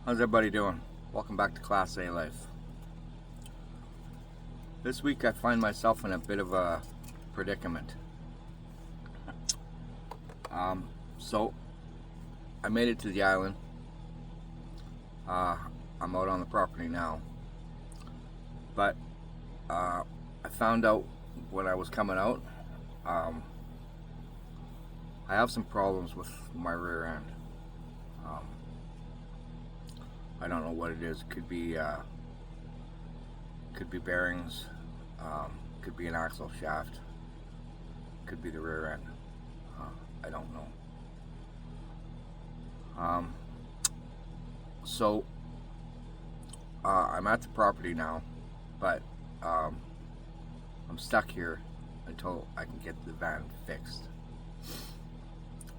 How's everybody doing? Welcome back to Class A Life. This week I find myself in a bit of a predicament. So I made it to the island. I'm out on the property now. But I found out when I was coming out, I have some problems with my rear end. I don't know what it is. It could be bearings, could be an axle shaft, could be the rear end. I don't know. So I'm at the property now, but I'm stuck here until I can get the van fixed.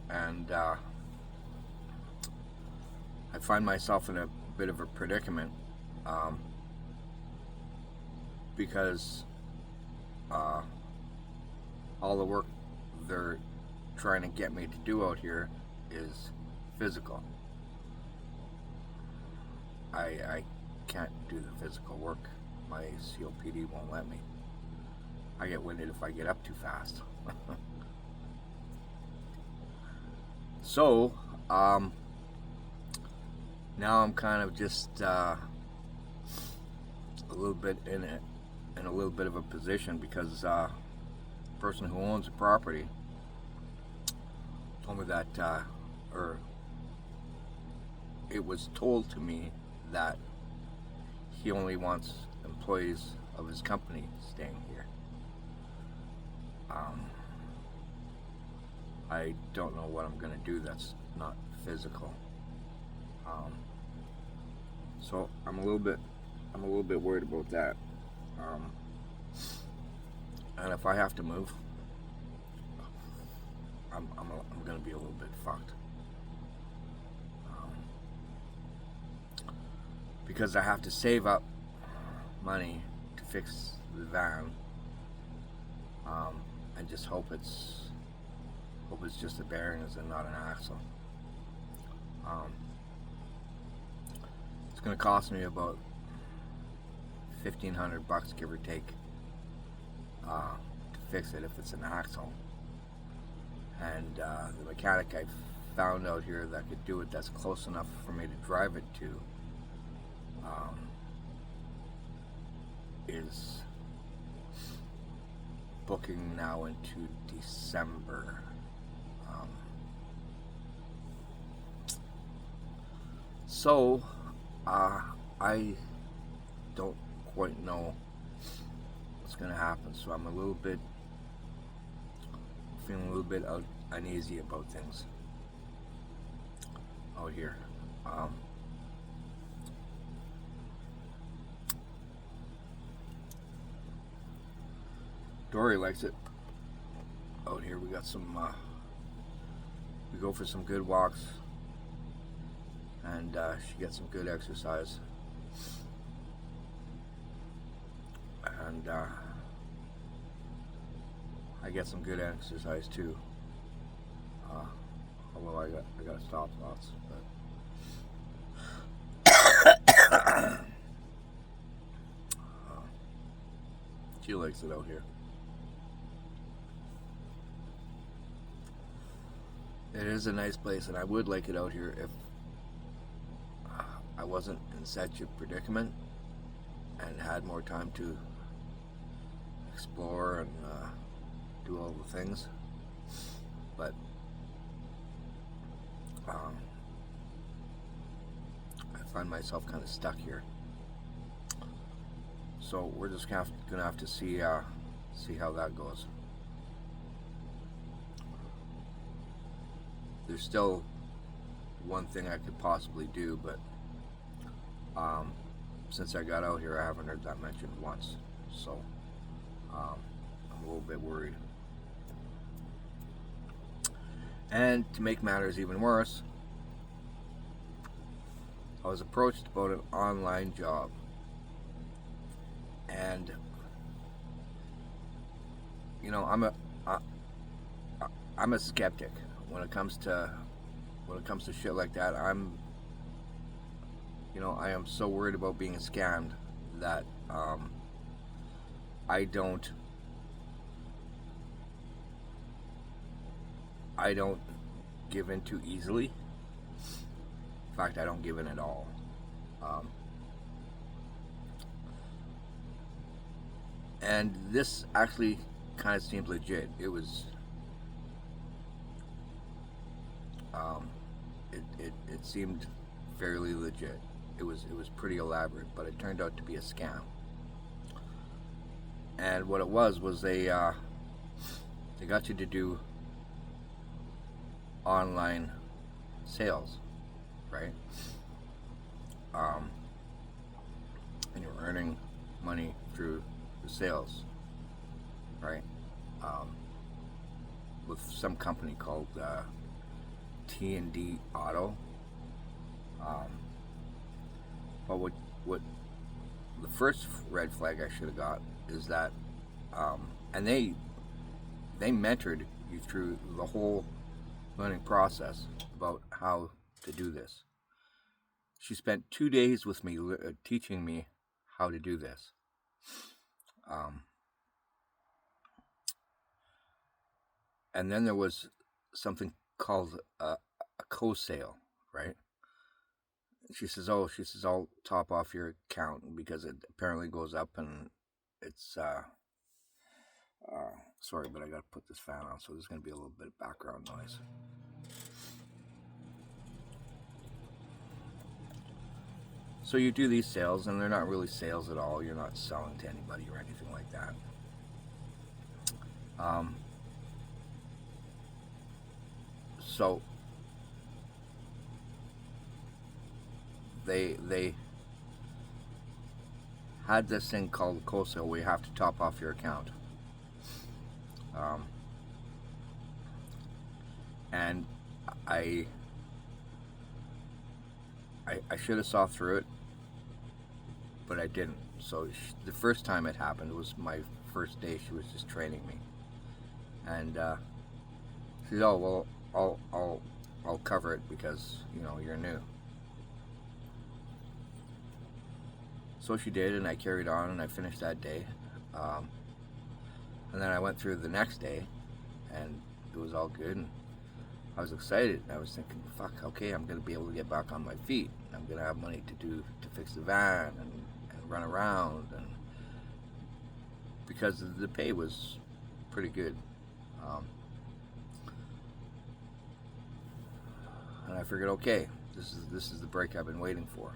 And I find myself in a bit of a predicament because all the work they're trying to get me to do out here is physical. I can't do the physical work. My COPD won't let me. I get winded if I get up too fast. So now I'm kind of just a little bit in a little bit of a position because the person who owns the property told me that, or it was told to me that he only wants employees of his company staying here. I don't know what I'm gonna do that's not physical. So I'm a little bit worried about that. And if I have to move, I'm gonna be a little bit fucked. Because I have to save up money to fix the van, and just hope it's just the bearings and not an axle. It's going to cost me about $1,500, give or take, to fix it if it's an axle. And the mechanic I found out here that could do it, that's close enough for me to drive it to, is booking now into December. So I don't quite know what's gonna happen. So I'm feeling a little bit uneasy about things out here. Dory likes it out here. We got some. We go for some good walks, and she gets some good exercise. And I get some good exercise too. Although I got stop lots, but she likes it out here. It is a nice place, and I would like it out here if I wasn't in such a predicament and had more time to explore and do all the things. But I find myself kind of stuck here. So we're just gonna have to see how that goes. There's still one thing I could possibly do, but since I got out here, I haven't heard that mentioned once. So I'm a little bit worried. And to make matters even worse, I was approached about an online job, and you know, I'm a skeptic when it comes to shit like that. I am so worried about being scammed that I don't I don't give in too easily. In fact, I don't give in at all. Um, and this actually kind of seems legit. Um, it seemed fairly legit. It was pretty elaborate, but it turned out to be a scam. And what it was they got you to do online sales, right? Um, and you're earning money through the sales, right? Um, with some company called T&D Auto. Um, but what the first red flag I should have got is that, and they mentored you through the whole learning process about how to do this. She spent 2 days with me teaching me how to do this. Um, and then there was something called a co-sale, right? She says, I'll top off your account because it apparently goes up, and it's sorry, but I gotta put this fan on, so there's gonna be a little bit of background noise. So you do these sales, and they're not really sales at all. You're not selling to anybody or anything like that. So they had this thing called co-sale where you have to top off your account. And I should have saw through it, but I didn't. So the first time it happened was my first day. She was just training me, and she said, "Oh well, I'll cover it because you're new." So she did, and I carried on, and I finished that day. And then I went through the next day, and it was all good, and I was excited. I was thinking, fuck, okay, I'm going to be able to get back on my feet. I'm going to have money to fix the van and run around, and because the pay was pretty good. And I figured, okay, this is the break I've been waiting for.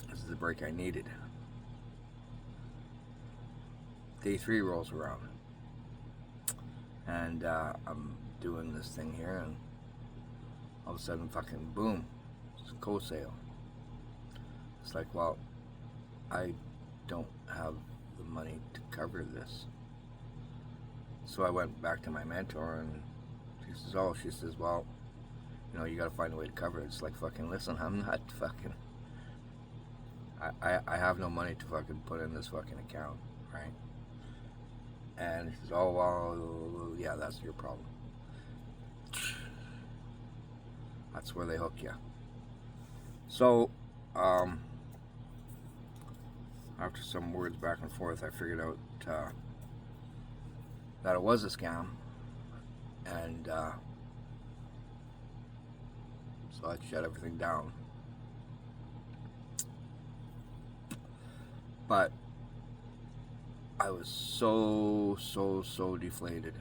This is the break I needed. Day 3 rolls around, and I'm doing this thing here, and all of a sudden, fucking boom, it's a co-sale. It's like, well, I don't have the money to cover this. So I went back to my mentor, and she says, well, you got to find a way to cover it. It's like, fucking, listen, I'm not fucking, I have no money to fucking put in this fucking account, right? And she says, oh, well, yeah, that's your problem. That's where they hook you. So, after some words back and forth, I figured out that it was a scam, and so I shut everything down. But I was so deflated,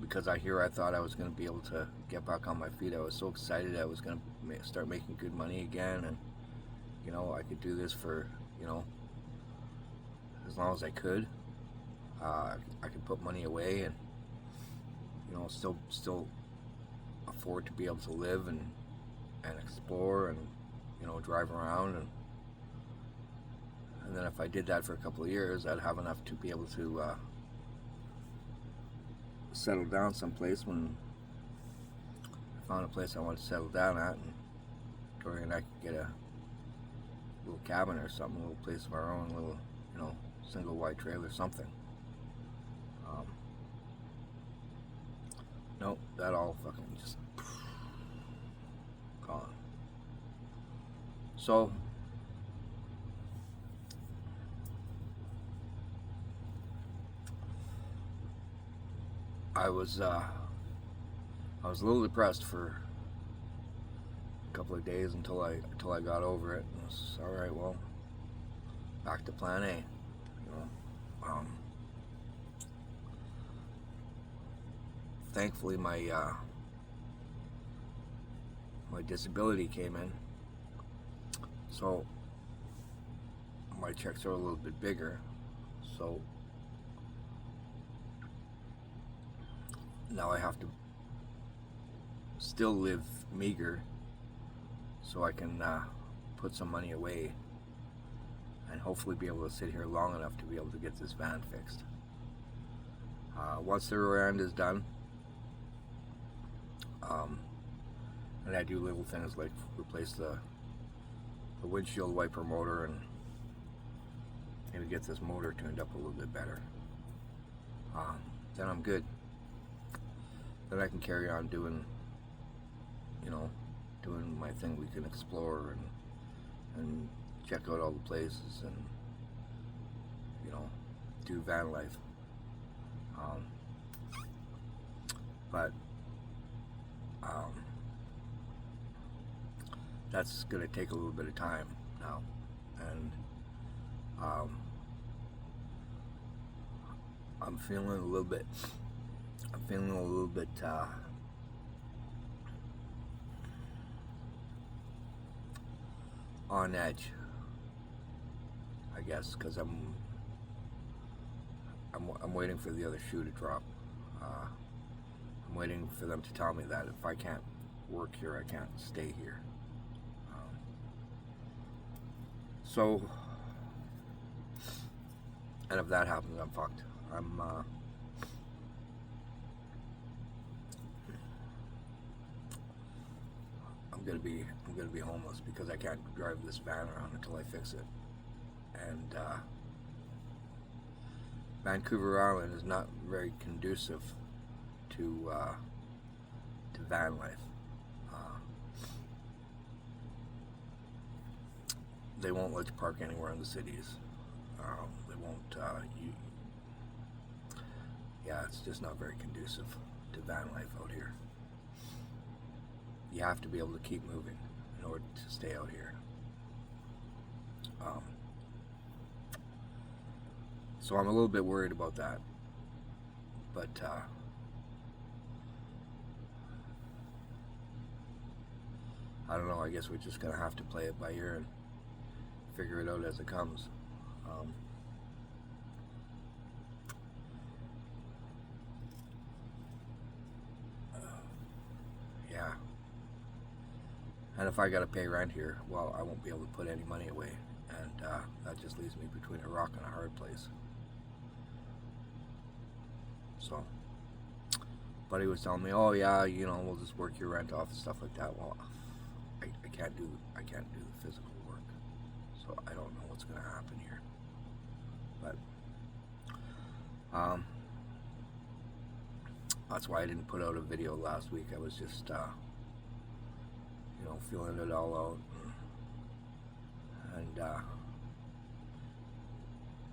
because I thought I was going to be able to get back on my feet. I was so excited I was going to start making good money again, and I could do this for as long as I could. I could put money away and still afford to be able to live and explore and drive around, and then if I did that for a couple of years, I'd have enough to be able to settle down someplace when I found a place I wanted to settle down at, and Tori and I could get a little cabin or something, a little place of our own, a little single wide trailer, something. Nope, that all fucking just gone. So I was a little depressed for a couple of days until I got over it. It was all right. Well, back to Plan A. You know, thankfully my disability came in, so my checks are a little bit bigger. So now I have to still live meager so I can put some money away and hopefully be able to sit here long enough to be able to get this van fixed. Once the rear end is done, and I do little things like replace the windshield wiper motor and maybe get this motor tuned up a little bit better, then I'm good. Then I can carry on doing my thing. We can explore and check out all the places and do van life. But that's going to take a little bit of time now, and I'm feeling a little bit on edge, I guess, because I'm waiting for the other shoe to drop. I'm waiting for them to tell me that if I can't work here, I can't stay here. And if that happens, I'm fucked. I'm gonna be homeless because I can't drive this van around until I fix it. And Vancouver Island is not very conducive to van life. They won't let you park anywhere in the cities. They won't. Yeah, it's just not very conducive to van life out here. You have to be able to keep moving in order to stay out here. So I'm a little bit worried about that, but I don't know. I guess we're just gonna have to play it by ear and figure it out as it comes. Yeah. And if I gotta pay rent here, well, I won't be able to put any money away, and that just leaves me between a rock and a hard place. So, buddy was telling me, oh yeah, we'll just work your rent off and stuff like that. Well, I can't do the physical work, so I don't know what's gonna happen here. But that's why I didn't put out a video last week. I was just feeling it all out, and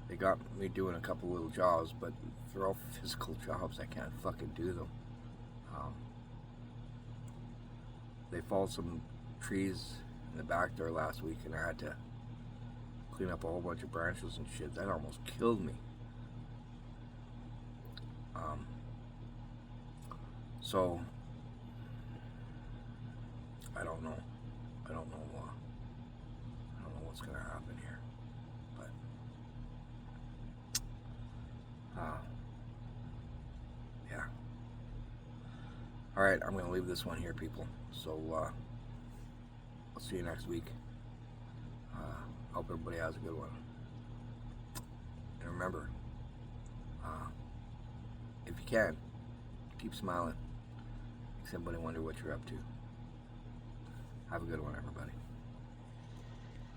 they got me doing a couple little jobs, but they're all physical jobs. I can't fucking do them. They felled some trees in the back there last week, and I had to clean up a whole bunch of branches and shit. That almost killed me. So I don't know. I don't know what's gonna happen here, but yeah. All right, I'm gonna leave this one here, people. So I'll see you next week. Hope everybody has a good one. And remember, if you can, keep smiling. Makes everybody wonder what you're up to. Have a good one, everybody.